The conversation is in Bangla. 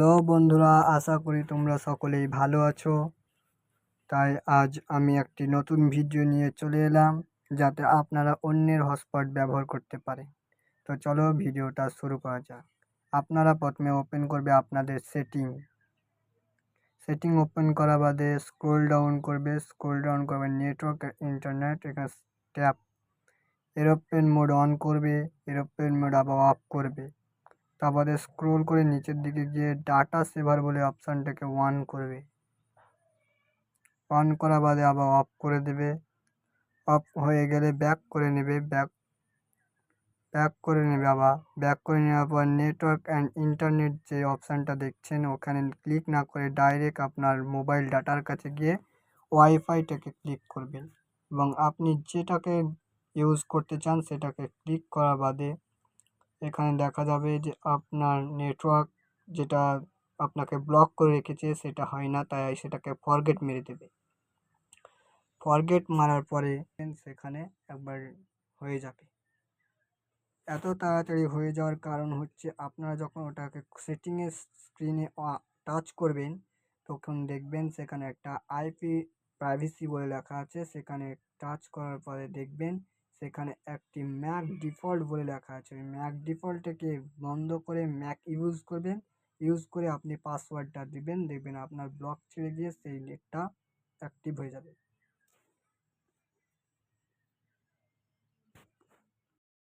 হ্যালো বন্ধুরা, আশা করি তোমরা সকলেই ভালো আছো। তাই আজ আমি একটি নতুন ভিডিও নিয়ে চলে এলাম, যাতে আপনারা অন্যের হটস্পট ব্যবহার করতে পারেন। তো চলো ভিডিওটা শুরু করা যাক। আপনারা প্রথমে ওপেন করবে আপনাদের সেটিং ওপেন করা বাদে স্ক্রোল ডাউন করবে নেটওয়ার্ক ইন্টারনেট, এখানে ট্যাপ এরোপ্লেন মোড অন করবে, এরোপ্লেন মোড আবার অফ করবে। তারপরে স্ক্রোল করে নিচের দিকে গিয়ে ডাটা সেভার বলে অপশানটাকে অন করা বাদে আবার অফ করে দেবে। অফ হয়ে গেলে ব্যাক করে নেবে, ব্যাক করে নেওয়ার পর নেটওয়ার্ক অ্যান্ড ইন্টারনেট যে অপশানটা দেখছেন ওখানে ক্লিক না করে ডাইরেক্ট আপনার মোবাইল ডাটার কাছে গিয়ে ওয়াইফাইটাকে ক্লিক করবেন এবং আপনি যেটাকে ইউজ করতে চান সেটাকে ক্লিক করা বাদে এখানে দেখা যাবে যে আপনার নেটওয়ার্ক যেটা আপনাকে ব্লক করে রেখেছে সেটা হয় না, তাই সেটাকে ফরগেট মেরে দেবে। ফরগেট মারার পরে সেখানে একবার হয়ে যাবে। এত তাড়াতাড়ি হয়ে যাওয়ার কারণ হচ্ছে আপনারা যখন ওটাকে সেটিংয়ের স্ক্রিনে টাচ করবেন তখন দেখবেন সেখানে একটা আইপি প্রাইভেসি বলে লেখা আছে। সেখানে টাচ করার পরে দেখবেন সেখানে একটি ম্যাক ডিফল্ট বলে লেখা আছে। ওই ম্যাক ডিফল্টটাকে বন্ধ করে ম্যাক ইউজ করে আপনি পাসওয়ার্ডটা দিবেন, দেখবেন আপনার ব্লক ছেড়ে দিয়ে সেই নেটটা অ্যাক্টিভ হয়ে যাবে।